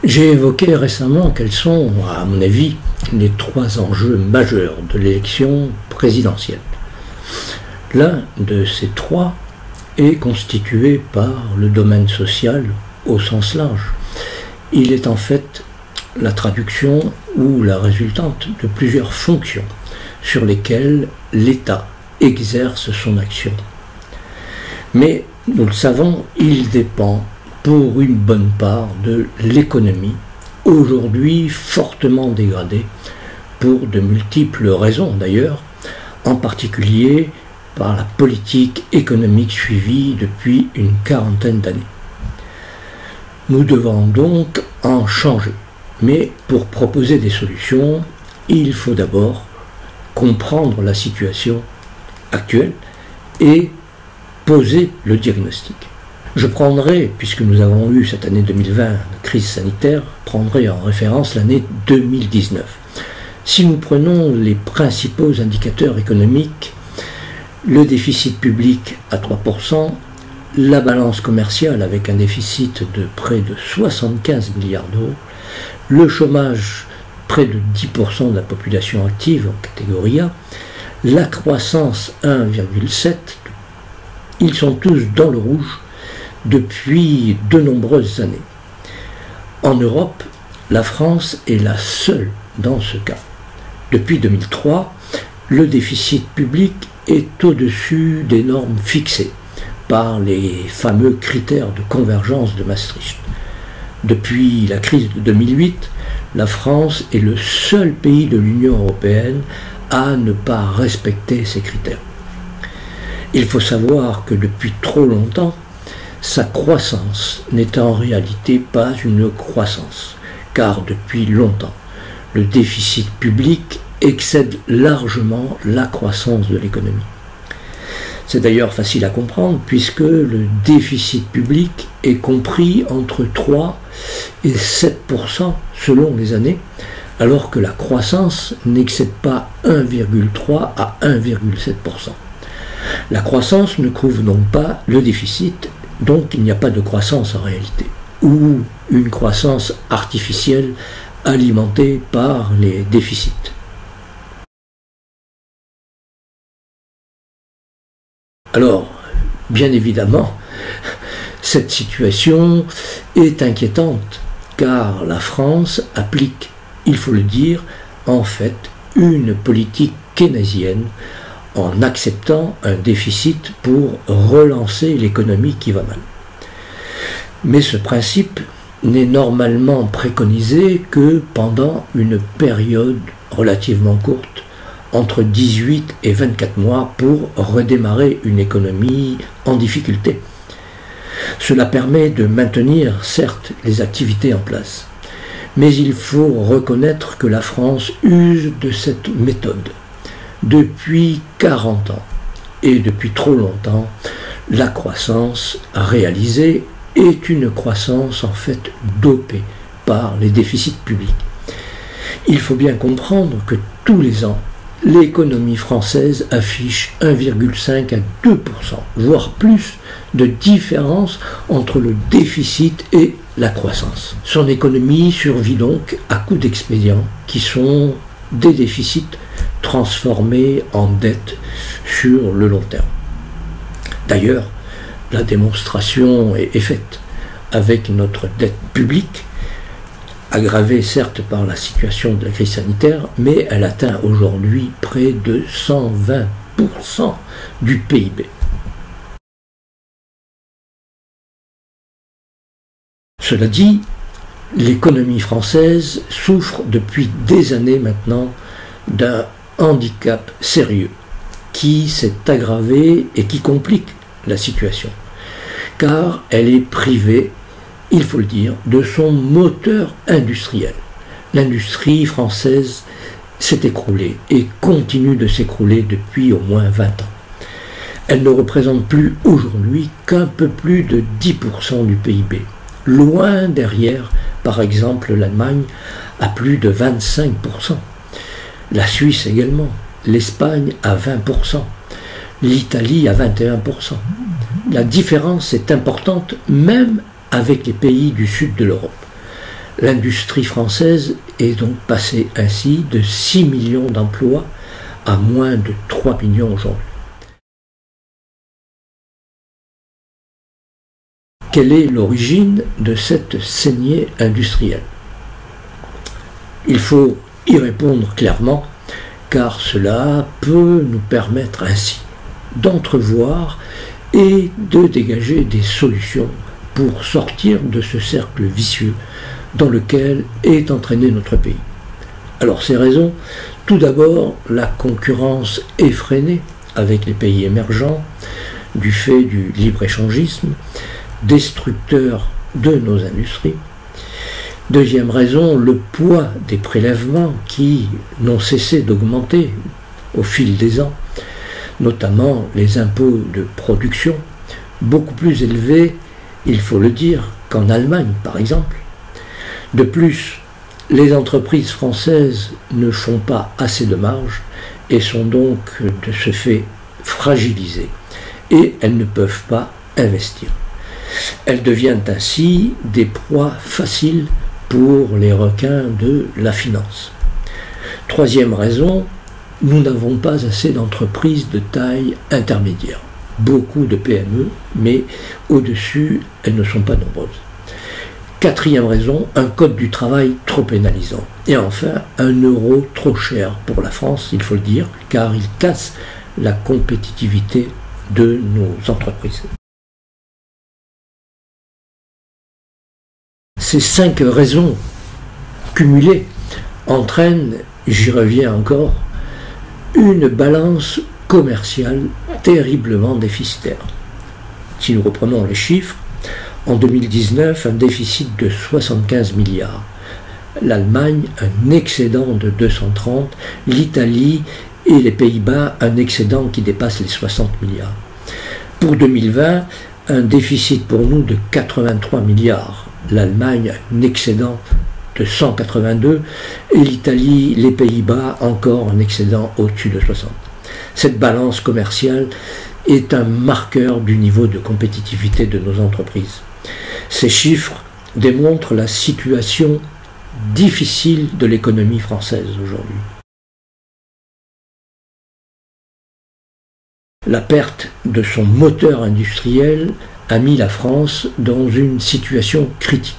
J'ai évoqué récemment quels sont, à mon avis, les trois enjeux majeurs de l'élection présidentielle. L'un de ces trois est constitué par le domaine social au sens large. Il est en fait la traduction ou la résultante de plusieurs fonctions sur lesquelles l'État exerce son action. Mais, nous le savons, il dépend pour une bonne part de l'économie, aujourd'hui fortement dégradée, pour de multiples raisons d'ailleurs, en particulier par la politique économique suivie depuis une quarantaine d'années. Nous devons donc en changer, mais pour proposer des solutions, il faut d'abord comprendre la situation actuelle et poser le diagnostic. Je prendrai, puisque nous avons eu cette année 2020, une crise sanitaire, prendrai en référence l'année 2019. Si nous prenons les principaux indicateurs économiques, le déficit public à 3%, la balance commerciale avec un déficit de près de 75 milliards d'euros, le chômage près de 10% de la population active en catégorie A, la croissance 1,7%, ils sont tous dans le rouge depuis de nombreuses années. En Europe, la France est la seule dans ce cas. Depuis 2003, le déficit public est au-dessus des normes fixées par les fameux critères de convergence de Maastricht. Depuis la crise de 2008, la France est le seul pays de l'Union européenne à ne pas respecter ces critères. Il faut savoir que depuis trop longtemps, sa croissance n'est en réalité pas une croissance, car depuis longtemps, le déficit public excède largement la croissance de l'économie. C'est d'ailleurs facile à comprendre puisque le déficit public est compris entre 3 et 7% selon les années, alors que la croissance n'excède pas 1,3 à 1,7%. La croissance ne couvre donc pas le déficit, donc il n'y a pas de croissance en réalité, ou une croissance artificielle alimentée par les déficits. Alors, bien évidemment, cette situation est inquiétante, car la France applique, il faut le dire, en fait, une politique keynésienne en acceptant un déficit pour relancer l'économie qui va mal. Mais ce principe n'est normalement préconisé que pendant une période relativement courte, entre 18 et 24 mois, pour redémarrer une économie en difficulté. Cela permet de maintenir, certes, les activités en place, mais il faut reconnaître que la France use de cette méthode. Depuis 40 ans, et depuis trop longtemps, la croissance réalisée est une croissance en fait dopée par les déficits publics. Il faut bien comprendre que tous les ans, l'économie française affiche 1,5 à 2%, voire plus, de différence entre le déficit et la croissance. Son économie survit donc à coups d'expédients qui sont des déficits transformés en dette sur le long terme. D'ailleurs, la démonstration est faite avec notre dette publique, aggravée certes par la situation de la crise sanitaire, mais elle atteint aujourd'hui près de 120% du PIB. Cela dit, l'économie française souffre depuis des années maintenant d'un handicap sérieux qui s'est aggravé et qui complique la situation, car elle est privée, il faut le dire, de son moteur industriel. L'industrie française s'est écroulée et continue de s'écrouler depuis au moins 20 ans. Elle ne représente plus aujourd'hui qu'un peu plus de 10% du PIB, loin derrière, par exemple, l'Allemagne à plus de 25%. La Suisse également, l'Espagne à 20%, l'Italie à 21%. La différence est importante même avec les pays du sud de l'Europe. L'industrie française est donc passée ainsi de 6 millions d'emplois à moins de 3 millions aujourd'hui. Quelle est l'origine de cette saignée industrielle? Il faut y répondre clairement, car cela peut nous permettre ainsi d'entrevoir et de dégager des solutions pour sortir de ce cercle vicieux dans lequel est entraîné notre pays. Alors ces raisons, tout d'abord la concurrence effrénée avec les pays émergents du fait du libre-échangisme, destructeur de nos industries. Deuxième raison, le poids des prélèvements qui n'ont cessé d'augmenter au fil des ans, notamment les impôts de production, beaucoup plus élevés, il faut le dire, qu'en Allemagne par exemple. De plus, les entreprises françaises ne font pas assez de marge et sont donc de ce fait fragilisées, et elles ne peuvent pas investir. Elles deviennent ainsi des proies faciles pour les requins de la finance. Troisième raison, nous n'avons pas assez d'entreprises de taille intermédiaire. Beaucoup de PME, mais au-dessus, elles ne sont pas nombreuses. Quatrième raison, un code du travail trop pénalisant. Et enfin, un euro trop cher pour la France, il faut le dire, car il casse la compétitivité de nos entreprises. Ces 5 raisons cumulées entraînent, j'y reviens encore, une balance commerciale terriblement déficitaire. Si nous reprenons les chiffres, en 2019, un déficit de 75 milliards. L'Allemagne, un excédent de 230, l'Italie et les Pays-Bas, un excédent qui dépasse les 60 milliards. Pour 2020, un déficit pour nous de 83 milliards. L'Allemagne, un excédent de 182, et l'Italie, les Pays-Bas, encore un excédent au-dessus de 60. Cette balance commerciale est un marqueur du niveau de compétitivité de nos entreprises. Ces chiffres démontrent la situation difficile de l'économie française aujourd'hui. La perte de son moteur industriel a mis la France dans une situation critique.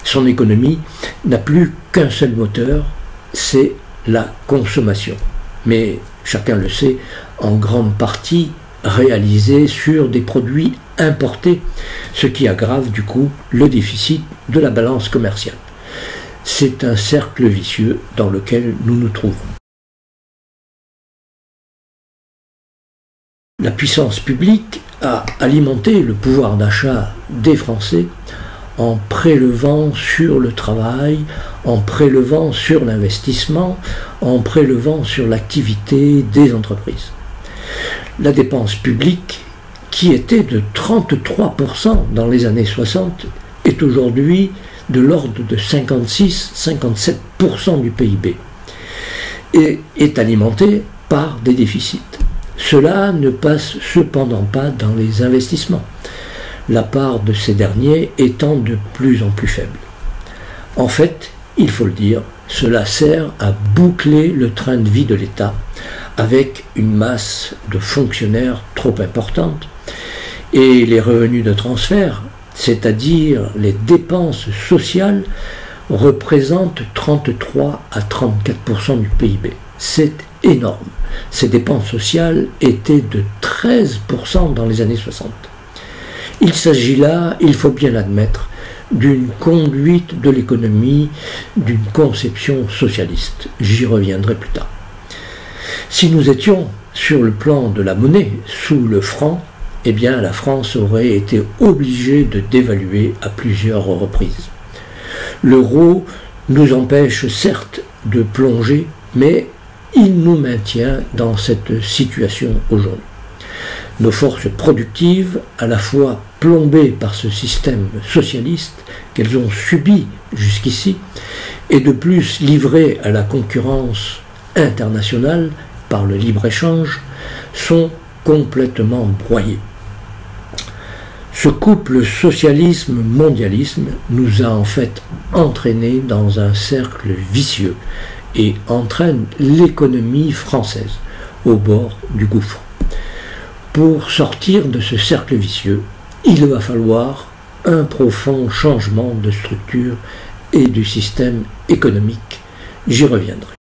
Son économie n'a plus qu'un seul moteur, c'est la consommation. Mais chacun le sait, en grande partie réalisée sur des produits importés, ce qui aggrave du coup le déficit de la balance commerciale. C'est un cercle vicieux dans lequel nous nous trouvons. La puissance publique a alimenté le pouvoir d'achat des Français en prélevant sur le travail, en prélevant sur l'investissement, en prélevant sur l'activité des entreprises. La dépense publique, qui était de 33% dans les années 60, est aujourd'hui de l'ordre de 56-57% du PIB et est alimentée par des déficits. Cela ne passe cependant pas dans les investissements, la part de ces derniers étant de plus en plus faible. En fait, il faut le dire, cela sert à boucler le train de vie de l'État avec une masse de fonctionnaires trop importante et les revenus de transfert, c'est-à-dire les dépenses sociales, représentent 33 à 34% du PIB. C'est énorme. Ces dépenses sociales étaient de 13% dans les années 60. Il s'agit là, il faut bien l'admettre, d'une conduite de l'économie, d'une conception socialiste. J'y reviendrai plus tard. Si nous étions sur le plan de la monnaie, sous le franc, eh bien la France aurait été obligée de dévaluer à plusieurs reprises. L'euro nous empêche certes de plonger, mais il nous maintient dans cette situation aujourd'hui. Nos forces productives, à la fois plombées par ce système socialiste qu'elles ont subi jusqu'ici, et de plus livrées à la concurrence internationale par le libre-échange, sont complètement broyées. Ce couple socialisme-mondialisme nous a en fait entraînés dans un cercle vicieux et entraîne l'économie française au bord du gouffre. Pour sortir de ce cercle vicieux, il va falloir un profond changement de structure et du système économique. J'y reviendrai.